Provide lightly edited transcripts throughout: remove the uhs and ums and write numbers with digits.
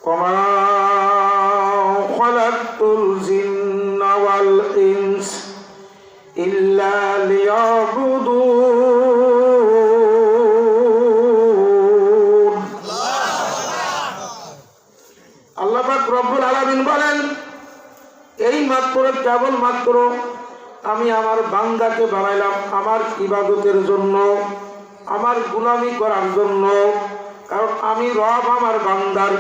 وما خلقت الجن والإنس إلا ليعبدون আল্লাহ পাক রব্বুল আলামিন বলেন, এই মাত্র কেবল মাত্র আমি আমার বান্দাকে বানাইলাম আমার ইবাদতের জন্য, আমার গোলামি করার জন্য। কারণ আমি রব আমার বান্দার,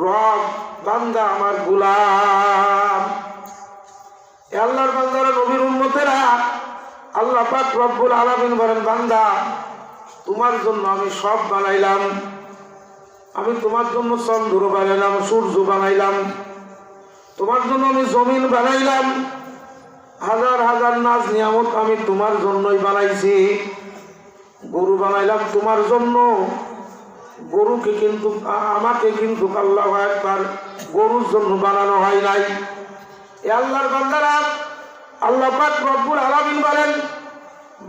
রব বান্দা আমার গোলাম। আল্লাহর বান্দারা, নবীর উম্মতেরা, আল্লাহ পাক রব্বুল আলামিন বলেন, বান্দা তোমার জন্য আমি সব বানাইলাম। আমি তোমার জন্য চন্দ্র বানাইলাম, সূর্য বানাইলাম, তোমার জন্য আমি জমিন বানাইলাম, হাজার হাজার নাজ নিয়ামত আমি তোমার জন্যই বানাইছি। গরু বানাইলাম তোমার জন্য, গরুকে কিন্তু আমাকে কিন্তু আল্লাহু আকবার গরুর জন্য বানানো হয় নাই। এ আল্লাহর বান্দারা, আল্লাহ পাক রব্বুল আলামিন বলেন,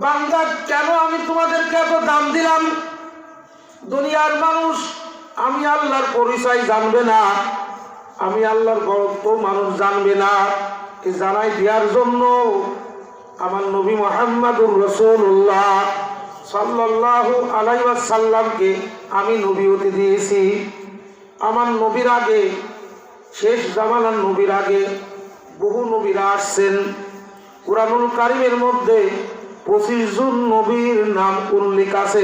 বান্দা কেন আমি তোমাদেরকে এত দাম দিলাম? দুনিয়ার মানুষ আমি আল্লাহর পরিচয় জানবে না, আমি আল্লাহর বরত্ব মানুষ জানবে না। এই জানাই দেওয়ার জন্য আমার নবী মুহাম্মদুর রাসূলুল্লাহ সাল্লাল্লাহু আলাইহি ওয়াসাল্লামকে আমি নবীয়তি দিয়েছি। আমার নবীর আগে, শেষ জামানার নবীর আগে বহু নবীরা আসছেন। কুরআনুল কারীমের মধ্যে 25 জন নবীর নাম উল্লেখ আছে।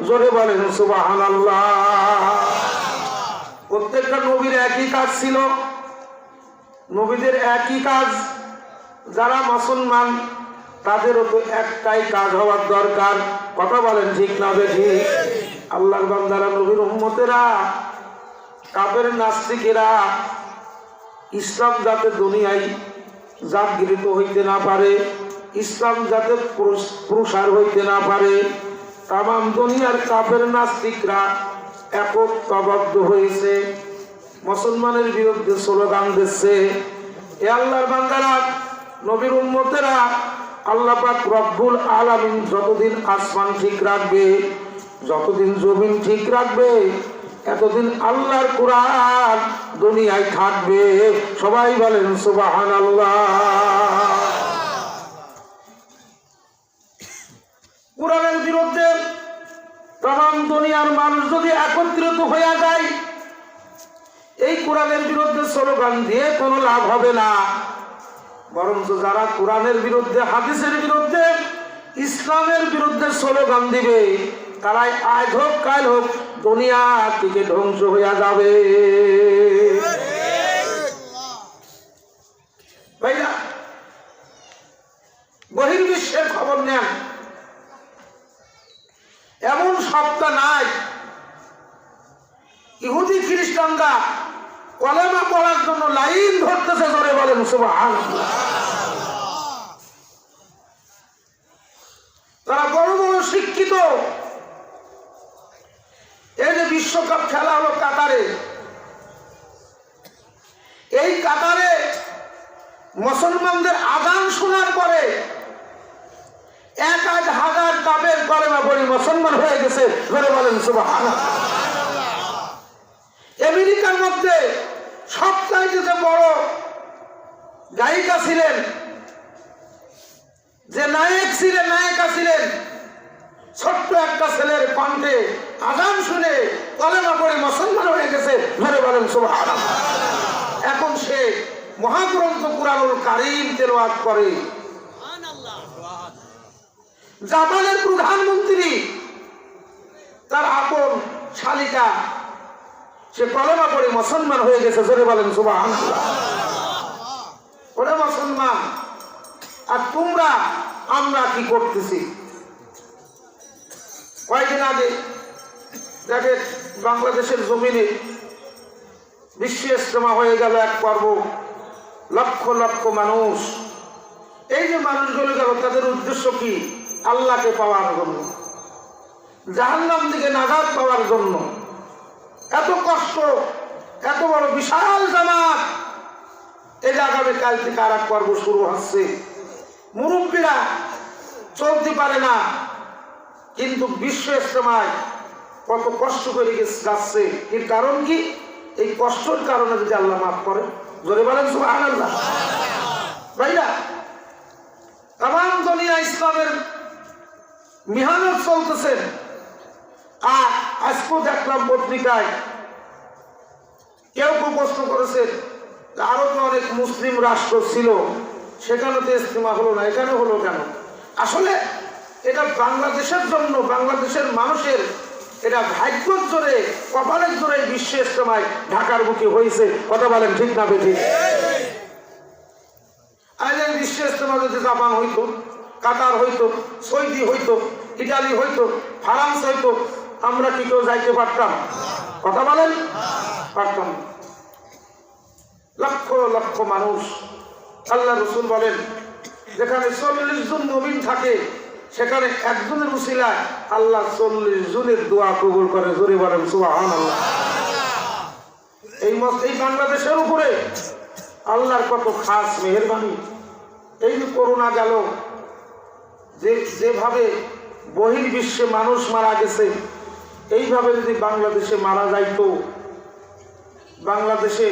জোরে বলেন সুবহানাল্লাহ। প্রত্যেকটা নবীর একই কাজ ছিল, নবীদের একই কাজ। যারা মুসলমান তাদেরও তো একটাই কাজ হওয়ার দরকার। কথা বলেন ঠিক না বেঠিক? আল্লাহর বান্দারা, নবীর উম্মতেরা, কাফের নাস্তিকেরা ইসলাম যাতে দুনিয়ায় জাগৃত হইতে না পারে, ইসলাম যাতে প্রসার হইতে না পারে, তামাম দুনিয়ার কাফের নাস্তিকরা একতাবদ্ধ হয়েছে, মুসলমানের বিরুদ্ধে স্লোগান দিচ্ছে। এ আল্লাহর বান্দারা, নবীর উম্মতেরা, আল্লাহ পাক রব্বুল আলামিন যতদিন আসমান ঠিক রাখবে, যতদিন জমিন ঠিক রাখবে, এতদিন আল্লাহর কোরআন দুনিয়ায় থাকবে। সবাই বলেন সুবহানাল্লাহ। কোরআনের বিরুদ্ধে তাম দুনিয়ার মানুষ যদি একত্রিত হয়ে যায়, এই কোরআনের বিরুদ্ধে স্লোগান দিয়ে কোনো লাভ হবে না। বরঞ্চ যারা কোরআনের বিরুদ্ধে, হাদিসের বিরুদ্ধে, ইসলামের বিরুদ্ধে স্লোগান দিবে, তারাই আজ হোক কাল হোক দুনিয়া থেকে ধ্বংস হয়ে যাবে। ভাইরা, বহির্বিশ্বের খবর নেন, এমন সপ্তাহ নাই ইহুদি খ্রিস্টানরা কলেমা পড়ার জন্য লাইন ধরতেছে। ধরে বলেন সুবহানাল্লাহ। তারা বড় বড় শিক্ষিত। এই যে বিশ্বকাপ খেলা হলো কাতারে, এই কাতারে মুসলমানদের আযান শোনার পরে 1000 কাফের কলেমা পড়ে মুসলমান হয়ে গেছে। ধরে বলেন সুবহানাল্লাহ। আমেরিকার মধ্যে সবচাইতে যে বড় গায়িকা ছিলেন, যে নায়ক ছিলেন, নায়িকা ছিলেন, ছোট্ট একটা ছেলের কণ্ঠে আযান শুনে কলেমা পড়ে মুসলমান হয়ে গেছে। ধরে বলেন সুবহানাল্লাহ। এখন সে মহাগ্রন্থ কুরআনুল কারীম তেলাওয়াত করে। জাপানের প্রধানমন্ত্রী, তার আপন শালিকা, সে কলেমা পড়ে মুসলমান হয়ে গেছে। জোরে বলেন সুবহানাল্লাহ। ওরে মুসলমান, আর তোমরা আমরা কি করতেছি? কয়েকদিন আগে দেখে বাংলাদেশের জমিনে বিশ্ব ইজতেমা হয়ে গেল এক পর্ব, লক্ষ লক্ষ মানুষ। এই যে মানুষগুলো গেল, তাদের উদ্দেশ্য কি? আল্লাহকে পাওয়ার জন্য, জাহান্নাম থেকে নাজাত পাওয়ার জন্য। এত কষ্ট, এত বড় বিশাল জামাত। এই যে আগামীকাল থেকে আর এক পর্ব শুরু হচ্ছে। মুরব্বীরা চলতে পারে না, কিন্তু বিশ্ব ইজতেমায় কত কষ্ট করে যাচ্ছে। এর কারণ কি? এই কষ্টের কারণে যদি আল্লাহ মাফ করে, জোরে বলেন সুবহানাল্লাহ। ভাইরা, তাম দুনিয়া ইসলামের মেহনত চলতেছে। আর আজকেও দেখলাম পত্রিকায় কেউ কেউ প্রশ্ন করেছে, আরো তো অনেক মুসলিম রাষ্ট্র ছিল, সেখানে তো ইজতিমা হলো না, এখানে হলো কেন? আসলে এটা বাংলাদেশের জন্য, বাংলাদেশের মানুষের এটা ভাগ্যের জোরে, কপালের জোরে বিশ্ব ইজতেমায় ঢাকার মুখী হয়েছে। কথা বলেন ঠিক না বেঠিক? আজ এই বিশ্ব ইজতেমা যদি জাপান হইতো, কাতার হইতো, সৌদি হইতো, ইটালি হইতো, ফ্রান্স হইতো, আমরা কি কেউ যাইতে পারতাম? কথা বলেন, পারতাম। লক্ষ লক্ষ মানুষ, আল্লাহ রসুল বলেন যেখানে 40 জন মুমিন থাকে সেখানে একজনের উসিলায় আল্লাহ 40 জনের দোয়া কবুল করে। জোরে বলেন সুবহানাল্লাহ। এই বাংলাদেশের উপরে আল্লাহর কত খাস মেহেরবানি। এই যে করোনা গেল, যেভাবে বহির্বিশ্বে মানুষ মারা গেছে, এইভাবে যদি বাংলাদেশে মারা যাইতো, বাংলাদেশে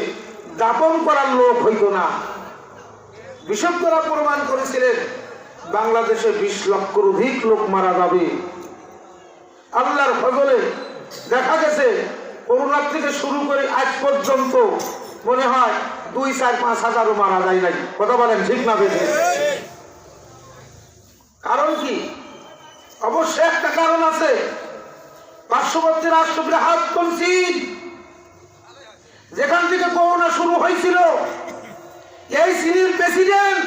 দাপন করার লোক হইতো না। বিশেষজ্ঞরা প্রমাণ করেছিলেন বাংলাদেশে 20 লক্ষের অধিক লোক মারা যাবে। আল্লাহর ফজলে দেখা গেছে করোনা থেকে শুরু করে আজ পর্যন্ত মনে হয় 2, 4, 5 হাজারও মারা যায় নাই। কথা বলেন ঠিক না বেঠিক? কারণ কি? অবশ্যই একটা কারণ আছে। পার্শ্ববর্তী রাষ্ট্র বৃহত্তম চীন, যেখান থেকে করোনা শুরু হয়েছিল, এই চীনের প্রেসিডেন্ট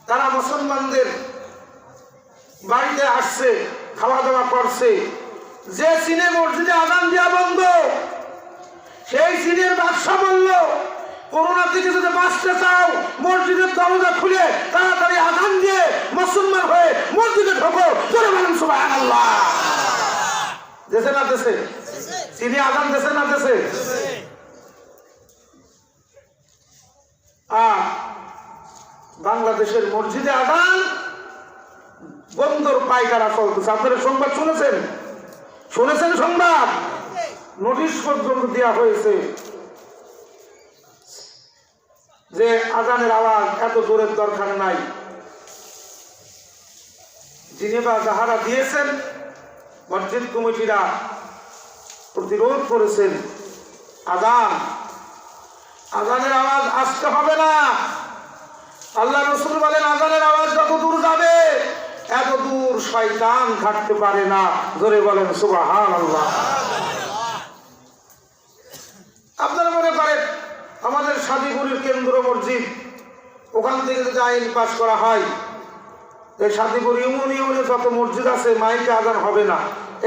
তারা মুসলমানদের বাড়িতে আসছে, খাওয়া দাওয়া করছে। যে চীনে মসজিদে আযান দেওয়া বন্ধ, সেই চীনের বাদশা বলল, করোনা থেকে যদি বাঁচতে চাও মসজিদের দরজা খুলে তাড়াতাড়ি আযান দিয়ে মুসলমান হয়ে মসজিদে ঢোকো। জোরে বলেন সুবহানাল্লাহ। দেশে না দেশে? চীনে আযান দেশে না দেশে? বাংলাদেশের মসজিদে আযান বন্দর পাইকারা চলতেছে। আপনারা সংবাদ শুনেছেন? শুনেছেন সংবাদ? নোটিশ পর্যন্ত দেওয়া হয়েছে যে আযানের আওয়াজ এত জোরের দরকার নাই। জিনেভা যাহারা দিয়েছেন, মসজিদ কমিটিরা প্রতিরোধ করেছেন, আযানের আওয়াজ আসতে হবে না। আল্লাহ রসুল বলেন আযানের আওয়াজ যত দূর যাবে এত দূর শয়তান থাকতে পারে না। জোরে বলেন সুবহানাল্লাহ। আপনারা মনে করেন আমাদের সাদিপুরের কেন্দ্র মসজিদ, ওখান থেকে যদি আইন পাস করা হয়, এই সাদিপুর ইউনিয়নে যত মসজিদ আছে মাইকে আযান হবে না,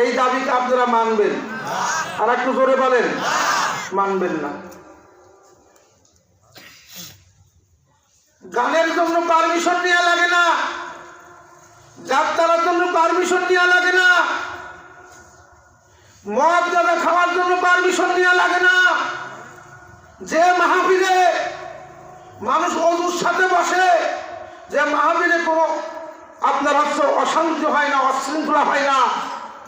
এই দাবিকে আপনারা মানবেন? আর একটু জোরে বলেন, মানবেন না। গানের জন্য পারমিশন নেওয়া লাগে না, যাত্রার জন্য পারমিশন নেওয়া লাগে না, মদ গাঁজা খাওয়ার জন্য পারমিশন নেওয়া লাগে না। যে মাহফিলে মানুষ ওযুর সাথে বসে, যে মাহফিলে কোনো আপনার হচ্ছে অশান্তি হয় না, অশৃঙ্খলা হয় না,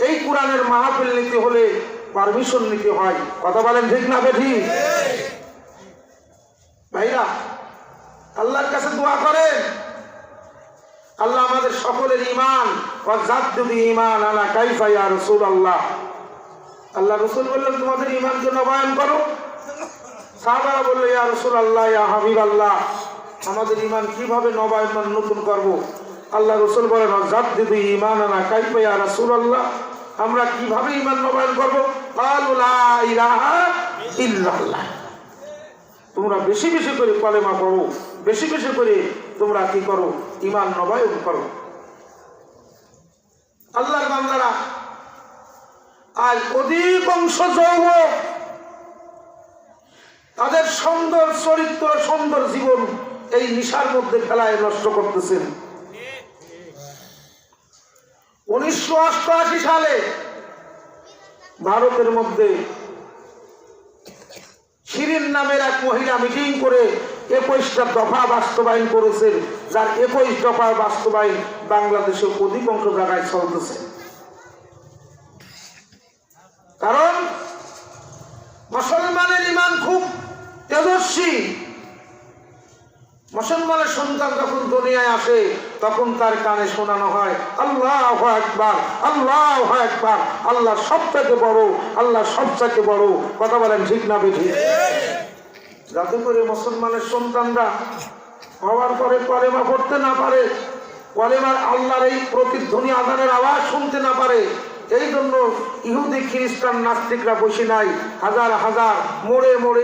এই কোরআনের মাহফিল নিতে হলে পারমিশন নিতে হয়। কথা বলেন ঠিক না বেঠিক? ভাইরা, আল্লাহর কাছে দোয়া করেন, আল্লাহ আমাদের সকলের ঈমান ওয়াজাদ্দুদ ঈমানানা কাইফা ইয়া রাসূলুল্লাহ। আল্লাহ রাসূল বললেন তোমাদের ঈমানকে নবায়ন করো। সাহাবারা বলল ইয়া রাসূলুল্লাহ, ইয়া হাবিবাল্লাহ, আমাদের ঈমান কিভাবে নবায়ন নতুন করব? আল্লাহ রাসূল বলেন ওয়াজাদ্দুদ ঈমানানা কাইফা ইয়া রাসূলুল্লাহ, আমরা কিভাবে ঈমান নবায়ন করব? ক্বালু লা ইলাহা ইল্লাল্লাহ। তোমরা বেশি বেশি করে কলেমা পড়ো, বেশি বেশি করে তোমরা কি করো? ঈমান নবায়ন করো। আল্লাহর বান্দারা আজ অধিকাংশ যুবক তাদের সুন্দর চরিত্র, সুন্দর জীবন এই নিশার মধ্যে ফেলায় নষ্ট করতেছেন। 1988 সালে ভারতের মধ্যে শিরিন নামের এক মহিলা মিটিং করে 21টা দফা বাস্তবায়ন করেছেন, যার 21 দফার বাস্তবায়ন বাংলাদেশের অধিকাংশ জায়গায় চলতেছে। কারণ মুসলমানের ঈমান খুব তেজস্বী। মুসলমানের সন্তান যখন দুনিয়ায় আসে তখন তার কানে শোনানো হয় আল্লাহু আকবার, আল্লাহু আকবার, আল্লাহ সবথেকে বড়, আল্লাহ সবথেকে বড়। কথা বলেন ঠিক না বেঠিক? যাতে করে মুসলমানের সন্তানরা হওয়ার পরে কলেমা পড়তে না পারে, কলেমার আল্লাহর এই প্রতিধ্বনি আযানের আওয়াজ শুনতে না পারে, এই জন্য ইহুদি খ্রিস্টান নাস্তিকরা বসে নাই, হাজার হাজার মোড়ে মোড়ে